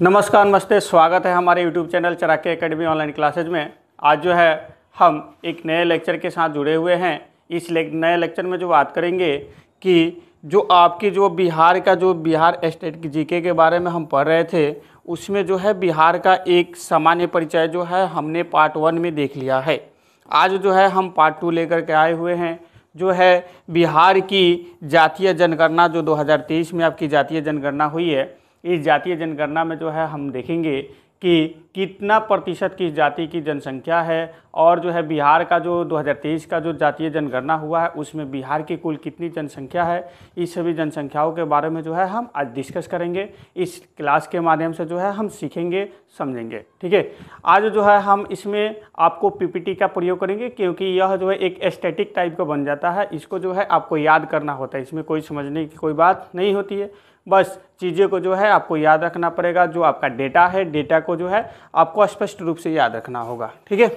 नमस्कार, नमस्ते, स्वागत है हमारे यूट्यूब चैनल चराके एकेडमी ऑनलाइन क्लासेज में। आज जो है हम एक नए लेक्चर के साथ जुड़े हुए हैं। इस नए लेक्चर में जो बात करेंगे कि जो आपकी जो बिहार का जो बिहार स्टेट की जीके के बारे में हम पढ़ रहे थे, उसमें जो है बिहार का एक सामान्य परिचय जो है हमने पार्ट 1 में देख लिया है। आज जो है हम पार्ट 2 लेकर के आए हुए हैं, जो है बिहार की जातीय जनगणना जो 2023 में आपकी जातीय जनगणना हुई है। इस जातीय जनगणना में जो है हम देखेंगे कि कितना प्रतिशत किस जाति की जनसंख्या है, और जो है बिहार का जो 2023 का जो जातीय जनगणना हुआ है उसमें बिहार की कुल कितनी जनसंख्या है। इस सभी जनसंख्याओं के बारे में जो है हम आज डिस्कस करेंगे। इस क्लास के माध्यम से जो है हम सीखेंगे, समझेंगे। ठीक है, आज जो है हम इसमें आपको पीपीटी का प्रयोग करेंगे, क्योंकि यह जो है एक स्टैटिक टाइप का बन जाता है। इसको जो है आपको याद करना होता है, इसमें कोई समझने की कोई बात नहीं होती है। बस चीज़ें को जो है आपको याद रखना पड़ेगा। जो आपका डेटा है, डेटा को जो है आपको स्पष्ट रूप से याद रखना होगा। ठीक है,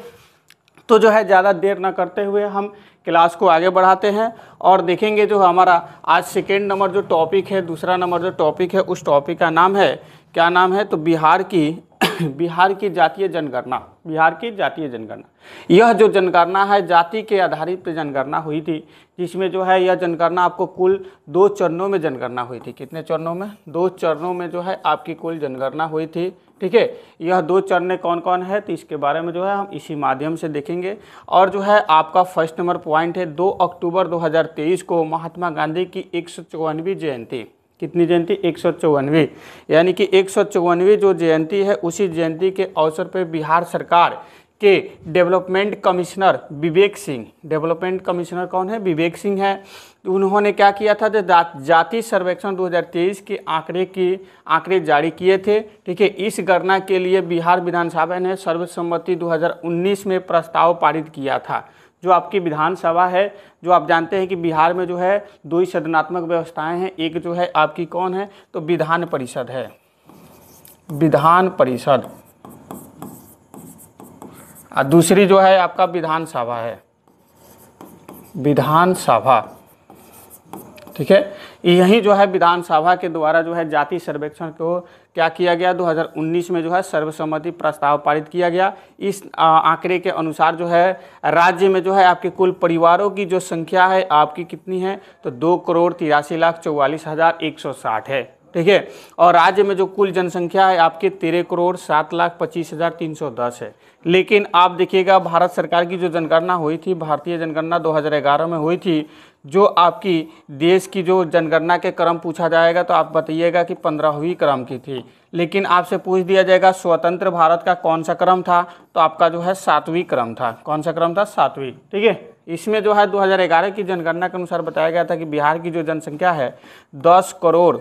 तो जो है ज़्यादा देर ना करते हुए हम क्लास को आगे बढ़ाते हैं और देखेंगे जो हमारा आज सेकेंड नंबर जो टॉपिक है, दूसरा नंबर जो टॉपिक है, उस टॉपिक का नाम है, क्या नाम है, तो बिहार की जातीय जनगणना। बिहार की जातीय जनगणना, यह जो जनगणना है जाति के आधारित जनगणना हुई थी, जिसमें जो है यह जनगणना आपको कुल 2 चरणों में जनगणना हुई थी। कितने चरणों में? 2 चरणों में जो है आपकी कुल जनगणना हुई थी। ठीक है, यह 2 चरण कौन कौन है, तो इसके बारे में जो है हम इसी माध्यम से देखेंगे। और जो है आपका फर्स्ट नंबर पॉइंट है, 2 अक्टूबर 2023 को महात्मा गांधी की 154वीं जयंती। कितनी जयंती? 154वीं, यानी कि 154वीं जो जयंती है, उसी जयंती के अवसर पर बिहार सरकार के development commissioner Vivek Singh, development commissioner कौन है? विवेक सिंह है। उन्होंने क्या किया था, जाति सर्वेक्षण 2023 के आंकड़े जारी किए थे। ठीक है, इस गणना के लिए बिहार विधानसभा ने सर्वसम्मति 2019 में प्रस्ताव पारित किया था। जो आपकी विधानसभा है, जो आप जानते हैं कि बिहार में जो है 2 ही सदनात्मक व्यवस्थाएं हैं। एक जो है आपकी कौन है, तो विधान परिषद है, विधान परिषद, और दूसरी जो है आपका विधानसभा है, विधानसभा। ठीक है, यही जो है विधानसभा के द्वारा जो है जाति सर्वेक्षण को क्या किया गया, 2019 में जो है सर्वसम्मति प्रस्ताव पारित किया गया। इस आंकड़े के अनुसार जो है राज्य में जो है आपके कुल परिवारों की जो संख्या है आपकी कितनी है, तो 2,83,44,160 है। ठीक है, और राज्य में जो कुल जनसंख्या है आपके 13,07,25,310 है। लेकिन आप देखिएगा भारत सरकार की जो जनगणना हुई थी, भारतीय जनगणना 2011 में हुई थी, जो आपकी देश की जो जनगणना के क्रम पूछा जाएगा तो आप बताइएगा कि 15वीं क्रम की थी। लेकिन आपसे पूछ दिया जाएगा स्वतंत्र भारत का कौन सा क्रम था, तो आपका जो है 7वीं क्रम था। कौन सा क्रम था? 7वीं। ठीक है, इसमें जो है 2011 की जनगणना के अनुसार बताया गया था कि बिहार की जो जनसंख्या है 10 करोड़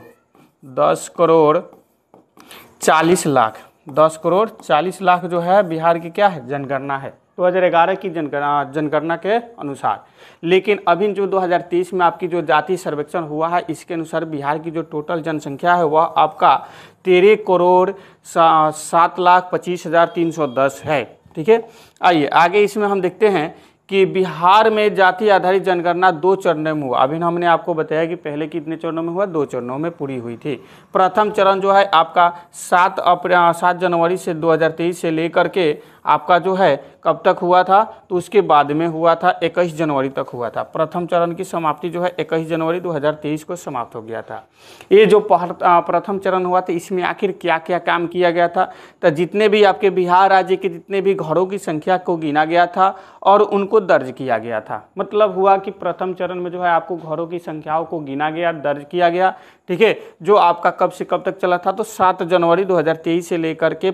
40 लाख, 10 करोड़ 40 लाख जो है बिहार की क्या है, जनगणना है 2011 की जनगणना के अनुसार। लेकिन अभी जो 2023 में आपकी जो जाति सर्वेक्षण हुआ है, इसके अनुसार बिहार की जो टोटल जनसंख्या है वह आपका 13,07,25,310 है। ठीक है, आइए आगे इसमें हम देखते हैं कि बिहार में जाति आधारित जनगणना 2 चरणों में हुआ। अभी हमने आपको बताया कि पहले कितने चरणों में हुआ, 2 चरणों में पूरी हुई थी। प्रथम चरण जो है आपका 7 जनवरी से 2023 से लेकर के आपका जो है कब तक हुआ था, तो उसके बाद में हुआ था 21 जनवरी तक हुआ था। प्रथम चरण की समाप्ति जो है 21 जनवरी 2023 को समाप्त हो गया था। ये जो प्रथम चरण हुआ था, इसमें आखिर क्या क्या काम किया गया था, तो जितने भी आपके बिहार राज्य के जितने भी घरों की संख्या को गिना गया था और उनको दर्ज किया गया था। मतलब हुआ कि प्रथम चरण में जो है आपको घरों की संख्याओं को गिना गया, दर्ज किया गया। ठीक है, जो आपका कब से कब तक चला था, तो 7 जनवरी 2023 से लेकर के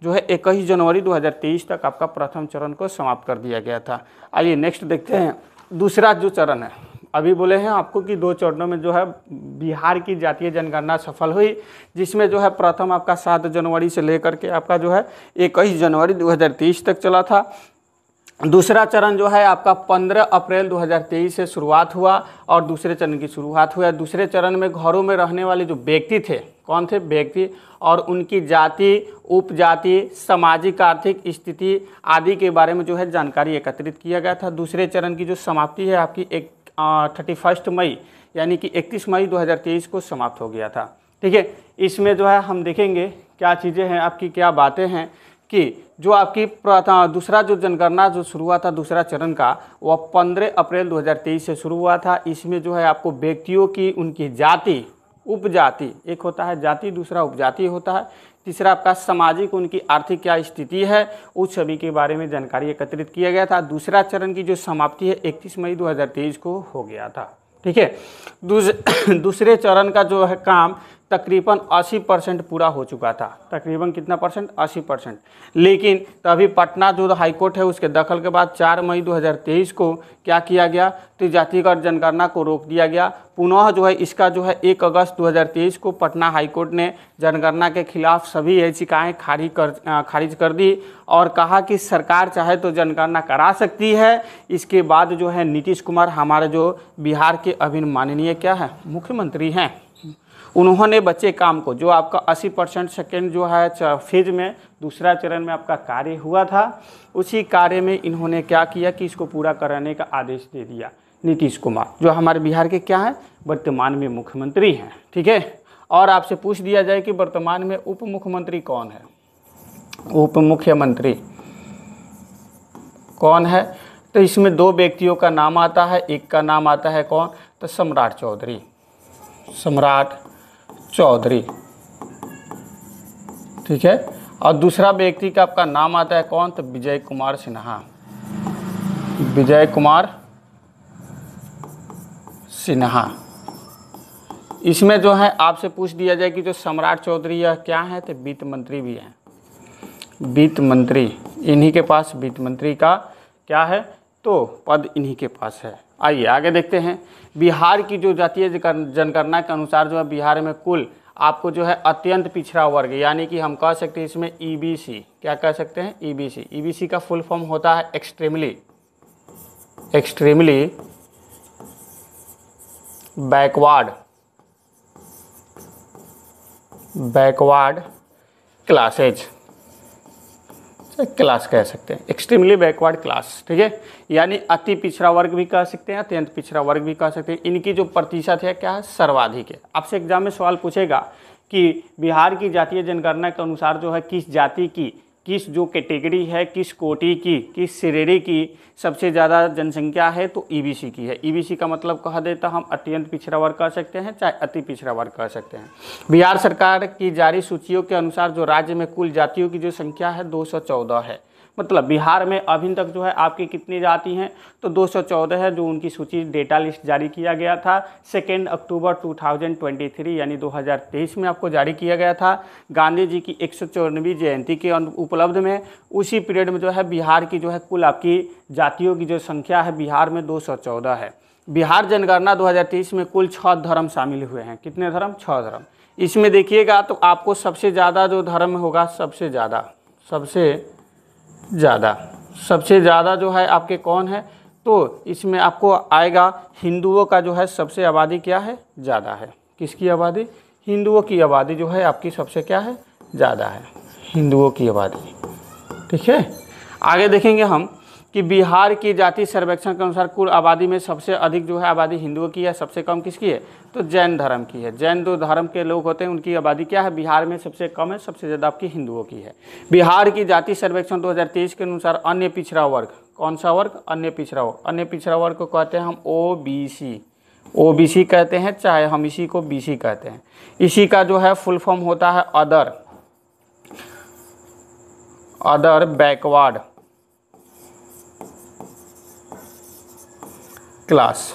जो है 21 जनवरी 2023 तक आपका प्रथम चरण को समाप्त कर दिया गया था। आइए नेक्स्ट देखते हैं दूसरा जो चरण है। अभी बोले हैं आपको कि 2 चरणों में जो है बिहार की जातीय जनगणना सफल हुई, जिसमें जो है प्रथम आपका 7 जनवरी से लेकर के आपका जो है 21 जनवरी 2023 तक चला था। दूसरा चरण जो है आपका 15 अप्रैल 2023 से शुरुआत हुआ और दूसरे चरण की शुरुआत हुआ। दूसरे चरण में घरों में रहने वाले जो व्यक्ति थे, कौन थे? व्यक्ति, और उनकी जाति, उपजाति, सामाजिक आर्थिक स्थिति आदि के बारे में जो है जानकारी एकत्रित किया गया था। दूसरे चरण की जो समाप्ति है आपकी 31 मई यानी कि 31 मई 2023 को समाप्त हो गया था। ठीक है, इसमें जो है हम देखेंगे क्या चीज़ें हैं, आपकी क्या बातें हैं कि जो आपकी दूसरा जो जनगणना जो शुरू हुआ था दूसरा चरण का, वह 15 अप्रैल 2023 से शुरू हुआ था। इसमें जो है आपको व्यक्तियों की उनकी जाति, उपजाति, एक होता है जाति, दूसरा उपजाति होता है, तीसरा आपका सामाजिक उनकी आर्थिक क्या स्थिति है, उस सभी के बारे में जानकारी एकत्रित किया गया था। दूसरा चरण की जो समाप्ति है 31 मई 2023 को हो गया था। ठीक है, दूसरे चरण का जो है काम तकरीबन 80% पूरा हो चुका था। तकरीबन कितना परसेंट? 80%। लेकिन तभी पटना जो हाईकोर्ट है उसके दखल के बाद 4 मई 2023 को क्या किया गया, तो जातिगत जनगणना को रोक दिया गया। पुनः जो है इसका जो है 1 अगस्त 2023 को पटना हाईकोर्ट ने जनगणना के खिलाफ सभी याचिकाएं खारिज कर दी और कहा कि सरकार चाहे तो जनगणना करा सकती है। इसके बाद जो है नीतीश कुमार हमारे जो बिहार के अभी माननीय क्या है, मुख्यमंत्री हैं, उन्होंने बच्चे काम को जो आपका 80% सेकेंड जो है फेज में दूसरा चरण में आपका कार्य हुआ था, उसी कार्य में इन्होंने क्या किया कि इसको पूरा कराने का आदेश दे दिया। नीतीश कुमार जो हमारे बिहार के क्या हैं, वर्तमान में मुख्यमंत्री हैं। ठीक है, और आपसे पूछ दिया जाए कि वर्तमान में उप मुख्यमंत्री कौन है, उप मुख्यमंत्री कौन है, तो इसमें 2 व्यक्तियों का नाम आता है। एक का नाम आता है कौन, तो सम्राट चौधरी, सम्राट चौधरी। ठीक है, और दूसरा व्यक्ति का आपका नाम आता है कौन, तो विजय कुमार सिन्हा, विजय कुमार सिन्हा। इसमें जो है आपसे पूछ दिया जाए कि जो सम्राट चौधरी यह क्या है, तो वित्त मंत्री भी हैं, वित्त मंत्री, इन्हीं के पास वित्त मंत्री का क्या है, तो पद इन्हीं के पास है। आइए आगे देखते हैं। बिहार की जो जातीय जनगणना के अनुसार जो है बिहार में कुल आपको जो है अत्यंत पिछड़ा वर्ग, यानी कि हम कह सकते हैं इसमें ईबीसी, क्या कह सकते हैं, ईबीसी। ईबीसी का फुल फॉर्म होता है एक्सट्रीमली बैकवर्ड क्लासेज, क्लास कह सकते हैं, एक्सट्रीमली बैकवर्ड क्लास। ठीक है, यानी अति पिछड़ा वर्ग भी कह सकते हैं, अत्यंत पिछड़ा वर्ग भी कह सकते हैं। इनकी जो प्रतिशत है क्या है, सर्वाधिक है। आपसे एग्जाम में सवाल पूछेगा कि बिहार की जातीय जनगणना के अनुसार जो है किस जाति की, किस जो कैटेगरी है, किस कोटि की, किस श्रेणी की सबसे ज़्यादा जनसंख्या है, तो ईबीसी की है। ईबीसी का मतलब कह देता हम अत्यंत पिछड़ा वर्ग कह सकते हैं, चाहे अति पिछड़ा वर्ग कह सकते हैं। बिहार सरकार की जारी सूचियों के अनुसार जो राज्य में कुल जातियों की जो संख्या है 214 है। मतलब बिहार में अभी तक जो है आपकी कितनी जाति हैं, तो 214 है, जो उनकी सूची डेटा लिस्ट जारी किया गया था 2 अक्टूबर 2023 यानी 2023 में आपको जारी किया गया था। गांधी जी की 194वीं जयंती के उपलब्ध में उसी पीरियड में जो है बिहार की जो है कुल आपकी जातियों की जो संख्या है बिहार में 214 है। बिहार जनगणना 2023 में कुल 6 धर्म शामिल हुए हैं। कितने धर्म? 6 धर्म। इसमें देखिएगा तो आपको सबसे ज़्यादा जो धर्म होगा, सबसे ज़्यादा जो है आपके कौन है, तो इसमें आपको आएगा हिंदुओं का जो है सबसे आबादी क्या है, ज़्यादा है। किसकी आबादी? हिंदुओं की आबादी जो है आपकी सबसे क्या है, ज़्यादा है, हिंदुओं की आबादी। ठीक है, आगे देखेंगे हम कि बिहार की जाति सर्वेक्षण के अनुसार कुल आबादी में सबसे अधिक जो है आबादी हिंदुओं की है, सबसे कम किसकी है, तो जैन धर्म की है। जैन जो धर्म के लोग होते हैं उनकी आबादी क्या है, बिहार में सबसे कम है, सबसे ज़्यादा आपकी हिंदुओं की है। बिहार की जाति सर्वेक्षण 2023 के अनुसार अन्य पिछड़ा वर्ग, कौन सा वर्ग? अन्य पिछड़ा वर्ग। अन्य पिछड़ा वर्ग को कहते हैं हम ओबीसी कहते हैं, चाहे हम इसी को बीसी कहते हैं। इसी का जो है फुल फॉर्म होता है अदर बैकवर्ड क्लास।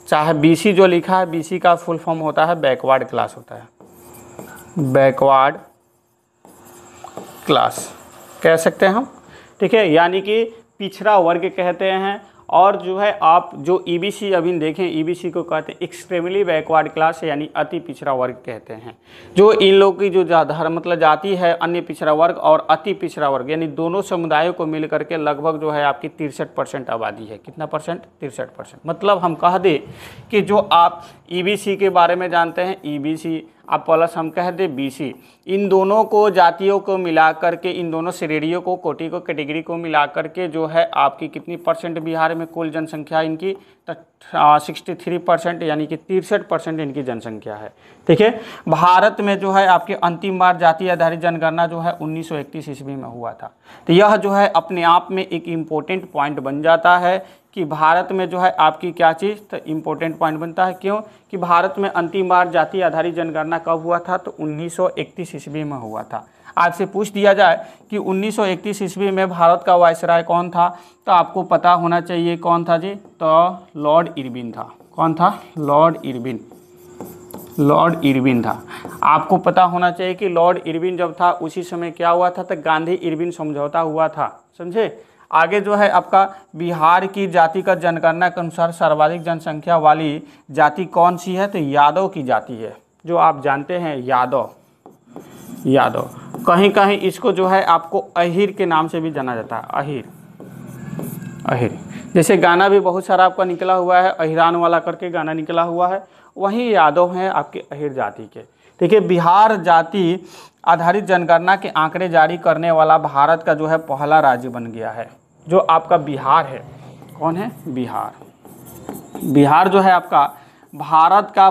चाहे बीसी जो लिखा है, बीसी का फुल फॉर्म होता है बैकवर्ड क्लास होता है, बैकवर्ड क्लास कह सकते हैं हम। ठीक है, यानी कि पिछड़ा वर्ग कहते हैं। और जो है आप जो ईबीसी अभी देखें, ईबीसी को कहते हैं एक्सट्रीमली बैकवर्ड क्लास, यानी अति पिछड़ा वर्ग कहते हैं। जो इन लोगों की जो मतलब जाति है अन्य पिछड़ा वर्ग और अति पिछड़ा वर्ग, यानी दोनों समुदायों को मिल करके लगभग जो है आपकी 63% आबादी है। कितना परसेंट? 63%। मतलब हम कह दें कि जो आप ईबीसी के बारे में जानते हैं, ईबीसी आप प्लस हम कह दें बीसी, इन दोनों को जातियों को मिला करके, इन दोनों श्रेणियों को, कोटि को, कैटेगरी को मिला करके जो है आपकी कितनी परसेंट बिहार में कुल जनसंख्या इनकी, 63% यानी कि 63% इनकी जनसंख्या है। ठीक है, भारत में जो है आपके अंतिम बार जाति आधारित जनगणना जो है 1931 ईस्वी में हुआ था। तो यह जो है अपने आप में एक इम्पोर्टेंट पॉइंट बन जाता है कि भारत में जो है आपकी क्या चीज़, तो इम्पोर्टेंट पॉइंट बनता है। क्यों कि भारत में अंतिम बार जाति आधारित जनगणना कब हुआ था, तो 1931 ईस्वी में हुआ था। आपसे पूछ दिया जाए कि 1931 ईस्वी में भारत का वायसराय कौन था, तो आपको पता होना चाहिए कौन था जी, तो लॉर्ड इरविन था। कौन था, लॉर्ड इरविन। लॉर्ड इरविन था। आपको पता होना चाहिए कि लॉर्ड इरविन जब था उसी समय क्या हुआ था, तो गांधी इरविन समझौता हुआ था। समझे। आगे जो है आपका बिहार की जाति का जनगणना के अनुसार सर्वाधिक जनसंख्या वाली जाति कौन सी है, तो यादव की जाति है, जो आप जानते हैं यादव। यादव कहीं कहीं इसको जो है आपको अहिर के नाम से भी जाना जाता है। अहिर, अहिर जैसे गाना भी बहुत सारा आपका निकला हुआ है, अहिरान वाला करके गाना निकला हुआ है, वही यादव हैं आपके अहिर जाति के। देखिए, बिहार जाति आधारित जनगणना के आंकड़े जारी करने वाला भारत का जो है पहला राज्य बन गया है, जो आपका बिहार है। कौन है, बिहार। बिहार जो है आपका भारत का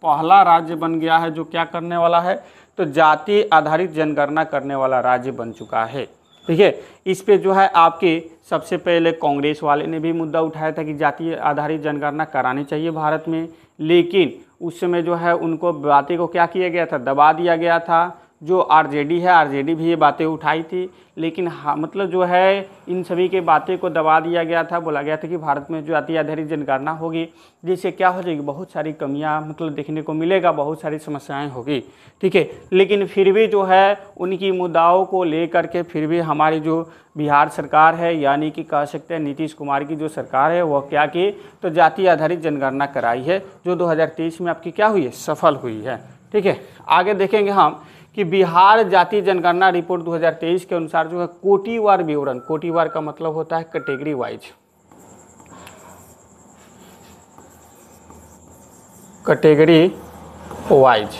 पहला राज्य बन गया है, जो क्या करने वाला है, तो जाति आधारित जनगणना करने वाला राज्य बन चुका है। ठीक है, इस पे जो है आपके सबसे पहले कांग्रेस वाले ने भी मुद्दा उठाया था कि जाति आधारित जनगणना करानी चाहिए भारत में, लेकिन उस समय जो है उनको बातें को क्या किया गया था, दबा दिया गया था। जो आरजेडी है, आरजेडी भी ये बातें उठाई थी, लेकिन मतलब जो है इन सभी के बातें को दबा दिया गया था। बोला गया था कि भारत में जो जाति आधारित जनगणना होगी, जिससे क्या हो जाएगी, बहुत सारी कमियां मतलब देखने को मिलेगा, बहुत सारी समस्याएं होगी। ठीक है, लेकिन फिर भी जो है उनकी मुद्दाओं को लेकर के फिर भी हमारी जो बिहार सरकार है, यानी कि कह सकते हैं नीतीश कुमार की जो सरकार है, वह क्या की, तो जाति आधारित जनगणना कराई है, जो 2023 में आपकी क्या हुई है, सफल हुई है। ठीक है, आगे देखेंगे हम कि बिहार जाति जनगणना रिपोर्ट 2023 के अनुसार जो है कोटिवार विवरण, कोटिवार का मतलब होता है कैटेगरी वाइज, कैटेगरी वाइज,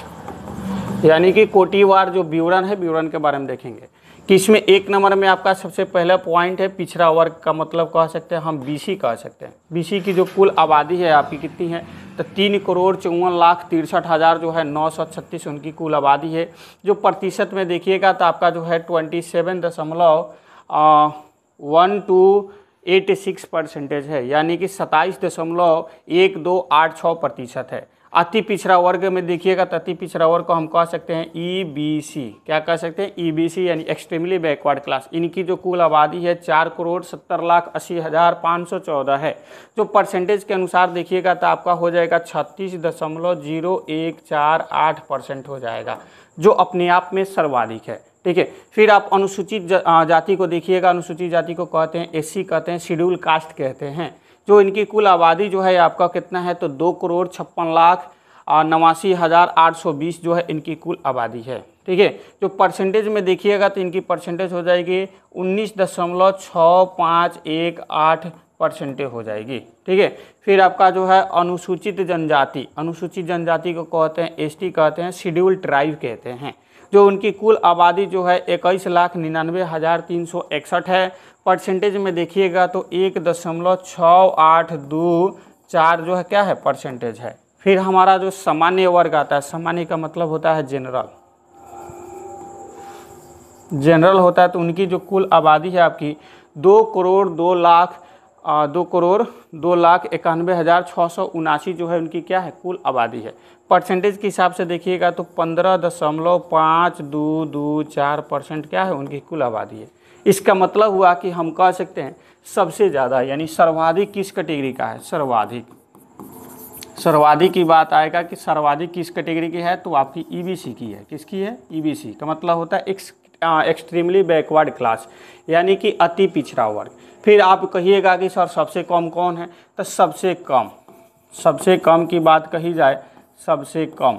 यानी कि कोटिवार जो विवरण है, विवरण के बारे में देखेंगे कि इसमें 1 नंबर में आपका सबसे पहला पॉइंट है पिछड़ा वर्ग का, मतलब कह सकते हैं हम बीसी कह सकते हैं। बीसी की जो कुल आबादी है आपकी कितनी है, तो 3,54,63,000 जो है 936 उनकी कुल आबादी है। जो प्रतिशत में देखिएगा तो आपका जो है 27.1286% है, यानी कि 27.1286% है। अति पिछड़ा वर्ग में देखिएगा तो अति पिछड़ा वर्ग को हम कह सकते हैं ईबीसी। क्या कह सकते हैं, ईबीसी यानी एक्सट्रीमली बैकवर्ड क्लास। इनकी जो कुल आबादी है 4,70,80,514 है। जो परसेंटेज के अनुसार देखिएगा तो आपका हो जाएगा 36.0148% हो जाएगा, जो अपने आप में सर्वाधिक है। ठीक है, फिर आप अनुसूचित जाति को देखिएगा। अनुसूचित जाति को कहते हैं एससी कहते हैं, शेड्यूल कास्ट कहते हैं। जो इनकी कुल आबादी जो है आपका कितना है, तो 2,56,89,820 जो है इनकी कुल आबादी है। ठीक है, जो परसेंटेज में देखिएगा तो इनकी परसेंटेज हो जाएगी 19.6518% हो जाएगी। ठीक है, फिर आपका जो है अनुसूचित जनजाति, अनुसूचित जनजाति को कहते हैं एसटी कहते हैं, शेड्यूल ट्राइब कहते हैं। जो उनकी कुल आबादी जो है 21,99,361 है। परसेंटेज में देखिएगा तो 1.6824 जो है क्या है, परसेंटेज है। फिर हमारा जो सामान्य वर्ग आता है, सामान्य का मतलब होता है जनरल, जनरल होता है, तो उनकी जो कुल आबादी है आपकी 2,02,91,679 जो है उनकी क्या है, कुल आबादी है। परसेंटेज के हिसाब से देखिएगा तो 15.5224% क्या है, उनकी कुल आबादी है। इसका मतलब हुआ कि हम कह सकते हैं सबसे ज़्यादा यानी सर्वाधिक किस कैटेगरी का है, सर्वाधिक की बात आएगा कि सर्वाधिक किस कैटेगरी की है, तो आपकी ईबीसी की है। किसकी है, ईबीसी का मतलब होता है एक्सट्रीमली बैकवर्ड क्लास, यानी कि अति पिछड़ा वर्ग। फिर आप कहिएगा कि सर सबसे कम कौन है, तो सबसे कम की बात कही जाए, सबसे कम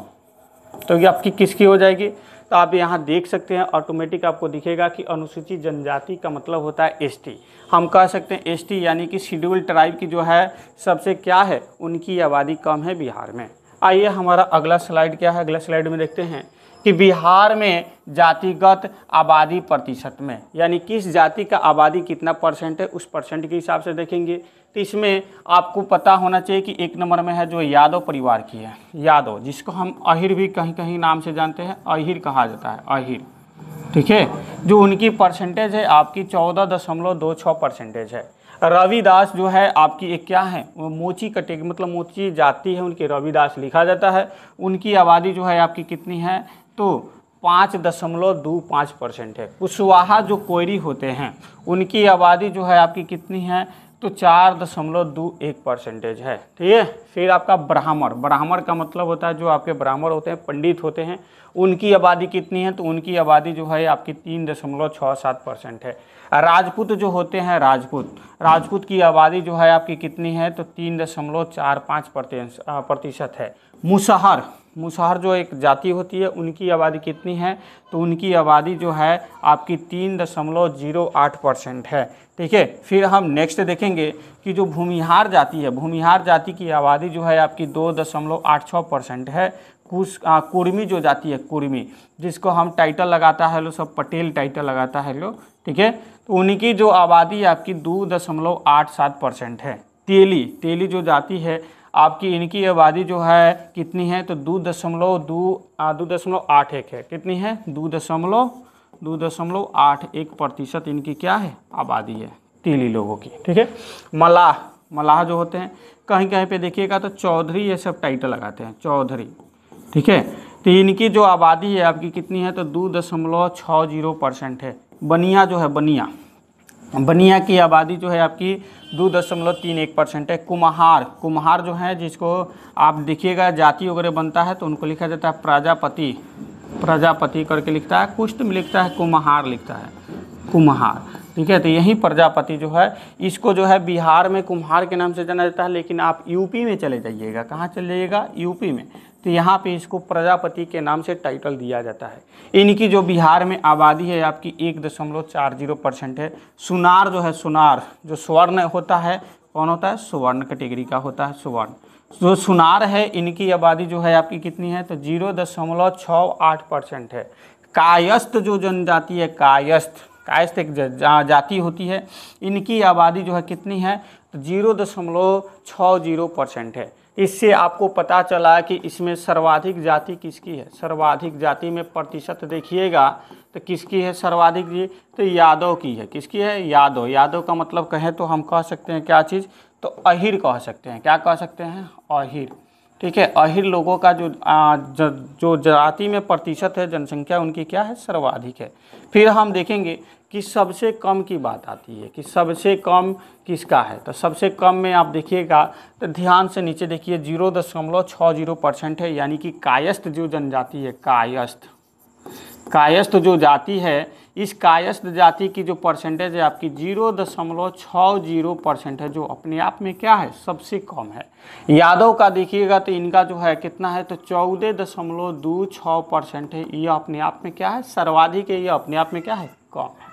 तो ये आपकी किसकी हो जाएगी, तो आप यहाँ देख सकते हैं ऑटोमेटिक आपको दिखेगा कि अनुसूचित जनजाति का मतलब होता है एसटी। हम कह सकते हैं एसटी यानी कि शेड्यूल ट्राइब की जो है सबसे क्या है, उनकी आबादी कम है बिहार में। आइए हमारा अगला स्लाइड क्या है, अगला स्लाइड में देखते हैं कि बिहार में जातिगत आबादी प्रतिशत में, यानी किस जाति का आबादी कितना परसेंट है उस परसेंट के हिसाब से देखेंगे। तो इसमें आपको पता होना चाहिए कि 1 नंबर में है जो यादव परिवार की है, यादव, जिसको हम अहिर भी कहीं कहीं नाम से जानते हैं, अहिर कहा जाता है, अहिर, ठीक है। जो उनकी परसेंटेज है आपकी 14.26% है। रविदास जो है आपकी एक क्या है, वो मोची कैटेगरी मतलब मोची जाति है, उनके रविदास लिखा जाता है। उनकी आबादी जो है आपकी कितनी है, तो 5.25% है। कुशवाहा जो कोयरी होते हैं उनकी आबादी जो है आपकी कितनी है, तो 4.21% है, ठीक है। फिर आपका ब्राह्मण, ब्राह्मण का मतलब होता है जो आपके ब्राह्मण होते हैं, पंडित होते हैं, उनकी आबादी कितनी है, तो उनकी आबादी जो है आपकी 3.67% है। राजपूत जो होते हैं, राजपूत की आबादी जो है आपकी कितनी है, तो 3.45% है। मुसहर जो एक जाति होती है उनकी आबादी कितनी है, तो उनकी आबादी जो है आपकी 3.08% है, ठीक है। फिर हम नेक्स्ट देखेंगे कि जो भूमिहार जाति है, भूमिहार जाति की आबादी जो है आपकी 2.86% है। कुर्मी जो जाति है, कुर्मी, जिसको हम टाइटल लगाता है लो सब, पटेल टाइटल लगाता है लो, ठीक है, तो उनकी जो आबादी आपकी 2.87% है। तेली जो जाति है आपकी, इनकी आबादी जो है कितनी है, तो 2.81 है, कितनी है, 2.81% इनकी क्या है, आबादी है तेली लोगों की, ठीक है। मलाह जो होते हैं कहीं कहीं पे देखिएगा तो चौधरी ये सब टाइटल लगाते हैं, चौधरी, ठीक है। तो इनकी जो आबादी है आपकी कितनी है, तो 2.60% है। बनिया जो है, बनिया की आबादी जो है आपकी 2.31% है। कुम्हार जो है, जिसको आप देखिएगा जाति वगैरह बनता है तो उनको लिखा जाता है प्रजापति करके लिखता है, कुछ में लिखता है कुम्हार लिखता है, कुम्हार, ठीक है। तो यही प्रजापति जो है, इसको जो है बिहार में कुम्हार के नाम से जाना जाता है, लेकिन आप यूपी में चले जाइएगा, कहाँ चले जाइएगा, यूपी में, तो यहाँ पे इसको प्रजापति के नाम से टाइटल दिया जाता है। इनकी जो बिहार में आबादी है आपकी 1.40% है। सुनार जो है, सुनार जो स्वर्ण होता है, कौन होता है, सुवर्ण कैटेगरी का होता है, सुवर्ण, जो सुनार है इनकी आबादी जो है आपकी कितनी है, तो 0.68% है। कायस्थ जो जनजाति है, कायस्थ एक जाति होती है, इनकी आबादी जो है कितनी है, तो 0.60% है। इससे आपको पता चला कि इसमें सर्वाधिक जाति किसकी है, सर्वाधिक जाति में प्रतिशत देखिएगा तो किसकी है सर्वाधिक जी, तो यादव की है। किसकी है, यादव। यादव का मतलब कहें तो हम कह सकते हैं क्या चीज़, तो अहिर कह सकते हैं, क्या कह सकते हैं, अहिर, ठीक है। अहिर लोगों का जो जाति में प्रतिशत है, जनसंख्या उनकी क्या है, सर्वाधिक है। फिर हम देखेंगे कि सबसे कम की बात आती है कि सबसे कम किसका है, तो सबसे कम में आप देखिएगा तो ध्यान से नीचे देखिए 0.60% है, यानी कि कायस्थ जो जनजाति है, कायस्थ जो जाति है, इस कायस्थ जाति की जो परसेंटेज है आपकी 0.60% है, जो अपने आप में क्या है, सबसे कम है। यादव का देखिएगा तो इनका जो है कितना है, तो 14.26% है। ये अपने आप में क्या है, सर्वाधिक है, ये अपने आप में क्या है, कम है।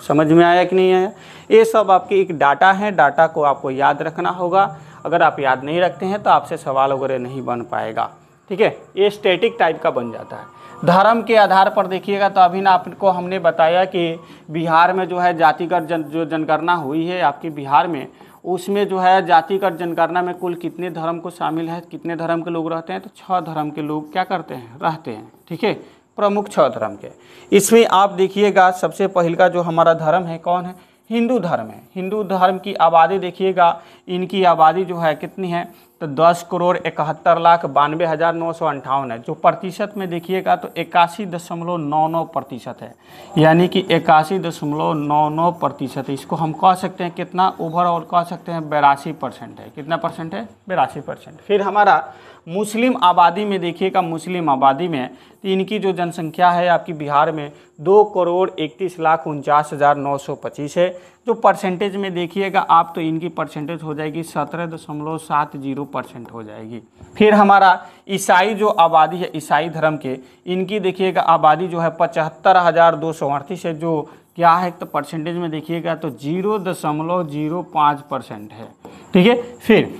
समझ में आया कि नहीं आया? ये सब आपके एक डाटा है, डाटा को आपको याद रखना होगा। अगर आप याद नहीं रखते हैं तो आपसे सवाल वगैरह नहीं बन पाएगा, ठीक है। ये स्टैटिक टाइप का बन जाता है। धर्म के आधार पर देखिएगा तो अभी ना आपको हमने बताया कि बिहार में जो है जातिगत जो जनगणना हुई है आपकी बिहार में, उसमें जो है जातिगत जनगणना में कुल कितने धर्म को शामिल है, कितने धर्म के लोग रहते हैं, तो 6 धर्म के लोग क्या करते हैं, रहते हैं, ठीक है, प्रमुख 6 धर्म के। इसमें आप देखिएगा सबसे पहले का जो हमारा धर्म है कौन है, हिंदू धर्म है। हिंदू धर्म की आबादी देखिएगा, इनकी आबादी जो है कितनी है, तो 10,71,92,958 है। जो प्रतिशत में देखिएगा तो 81.99% है, यानी कि 81.99%। इसको हम कह सकते हैं कितना, ओवरऑल कह सकते हैं 82% है। कितना परसेंट है, 82%। फिर हमारा मुस्लिम आबादी में देखिएगा, मुस्लिम आबादी में तो इनकी जो जनसंख्या है आपकी बिहार में 2,31,49,925 है। जो परसेंटेज में देखिएगा आप तो इनकी परसेंटेज हो जाएगी 17.70% हो जाएगी। फिर हमारा ईसाई जो आबादी है, ईसाई धर्म के, इनकी देखिएगा आबादी जो है 75,238 है। जो क्या है, तो परसेंटेज में देखिएगा तो 0.05% है, ठीक है। फिर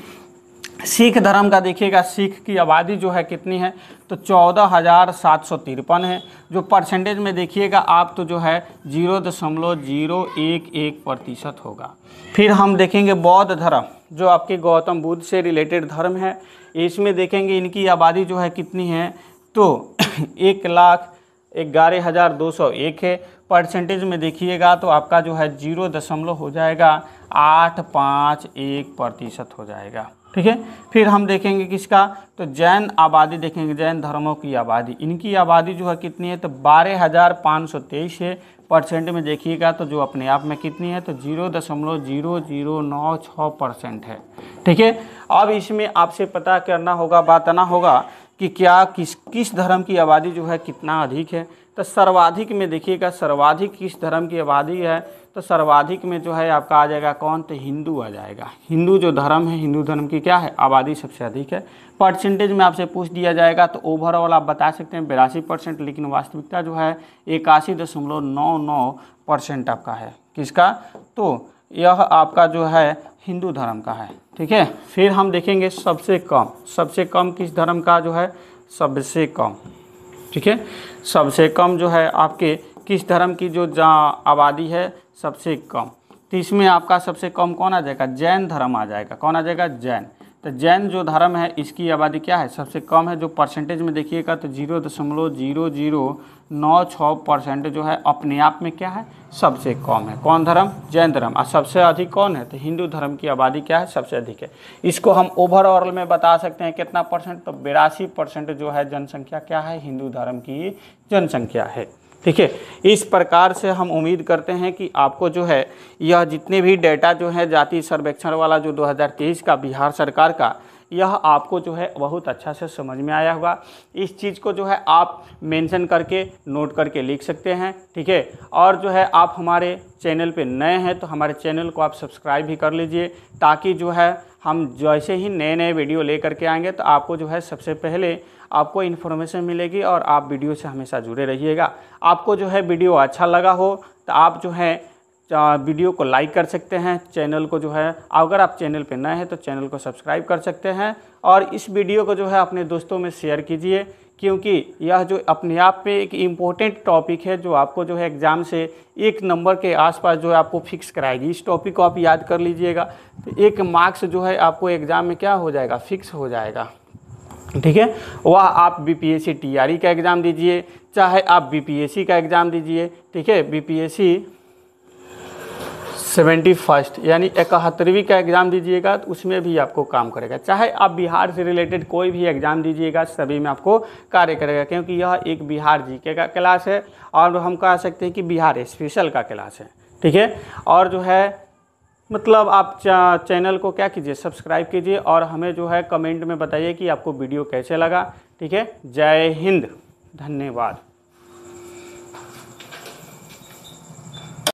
सिख धर्म का देखिएगा, सिख की आबादी जो है कितनी है तो 14,753 है। जो परसेंटेज में देखिएगा आप तो जो है 0.011% होगा। फिर हम देखेंगे बौद्ध धर्म, जो आपके गौतम बुद्ध से रिलेटेड धर्म है, इसमें देखेंगे इनकी आबादी जो है कितनी है तो 1,11,201 है। परसेंटेज में देखिएगा तो आपका जो है 0 हो जाएगा 851% हो जाएगा। ठीक है। फिर हम देखेंगे किसका तो जैन आबादी देखेंगे, जैन धर्मों की आबादी, इनकी आबादी जो है कितनी है तो 12,523 है। परसेंट में देखिएगा तो जो अपने आप में कितनी है तो 0.0096% है। ठीक है। अब इसमें आपसे पता करना होगा, बताना होगा कि क्या किस धर्म की आबादी जो है कितना अधिक है। तो सर्वाधिक में देखिएगा, सर्वाधिक किस धर्म की आबादी है तो सर्वाधिक में जो है आपका आ जाएगा कौन तो हिंदू आ जाएगा। हिंदू जो धर्म है, हिंदू धर्म की क्या है आबादी सबसे अधिक है। परसेंटेज में आपसे पूछ दिया जाएगा तो ओवरऑल आप बता सकते हैं 82%, लेकिन वास्तविकता जो है 81.99% आपका है। किसका तो यह आपका जो है हिंदू धर्म का है। ठीक है। फिर हम देखेंगे सबसे कम किस धर्म का जो है सबसे कम। ठीक है। सबसे कम जो है आपके किस धर्म की जो आबादी है सबसे कम, तो इसमें आपका सबसे कम कौन आ जाएगा जैन धर्म आ जाएगा। कौन आ जाएगा जैन। तो जैन जो धर्म है इसकी आबादी क्या है सबसे कम है। जो परसेंटेज में देखिएगा तो 0.0096% जो है अपने आप में क्या है सबसे कम है। कौन धर्म जैन धर्म। और सबसे अधिक कौन है तो हिंदू धर्म की आबादी क्या है सबसे अधिक है। इसको हम ओवरऑल में बता सकते हैं कितना परसेंट तो 82% जो है जनसंख्या क्या है हिंदू धर्म की जनसंख्या है। ठीक है। इस प्रकार से हम उम्मीद करते हैं कि आपको जो है यह जितने भी डेटा जो है जाति सर्वेक्षण वाला जो 2023 का बिहार सरकार का, यह आपको जो है बहुत अच्छा से समझ में आया होगा। इस चीज़ को जो है आप मेंशन करके नोट करके लिख सकते हैं। ठीक है। और जो है आप हमारे चैनल पे नए हैं तो हमारे चैनल को आप सब्सक्राइब भी कर लीजिए, ताकि जो है हम जैसे ही नए वीडियो ले करके आएंगे तो आपको जो है सबसे पहले आपको इन्फॉर्मेशन मिलेगी और आप वीडियो से हमेशा जुड़े रहिएगा। आपको जो है वीडियो अच्छा लगा हो तो आप जो है वीडियो को लाइक कर सकते हैं। चैनल को जो है अगर आप चैनल पे नए हैं तो चैनल को सब्सक्राइब कर सकते हैं। और इस वीडियो को जो है अपने दोस्तों में शेयर कीजिए, क्योंकि यह जो अपने आप में एक इम्पोर्टेंट टॉपिक है जो आपको जो है एग्ज़ाम से 1 नंबर के आसपास जो है आपको फिक्स कराएगी। इस टॉपिक को आप याद कर लीजिएगा तो 1 मार्क्स जो है आपको एग्ज़ाम में क्या हो जाएगा फिक्स हो जाएगा। ठीक है। वह आप बीपीएससी टीआरई का एग्ज़ाम दीजिए, चाहे आप बीपीएससी का एग्ज़ाम दीजिए। ठीक है। बीपीएससी 71 यानी 71वीं का एग्ज़ाम दीजिएगा तो उसमें भी आपको काम करेगा। चाहे आप बिहार से रिलेटेड कोई भी एग्ज़ाम दीजिएगा सभी में आपको कार्य करेगा, क्योंकि यह एक बिहार जीके का क्लास है और हम कह सकते हैं कि बिहार स्पेशल का क्लास है। ठीक है। और जो है मतलब आप चैनल को क्या कीजिए सब्सक्राइब कीजिए और हमें जो है कमेंट में बताइए कि आपको वीडियो कैसे लगा। ठीक है। जय हिंद, धन्यवाद।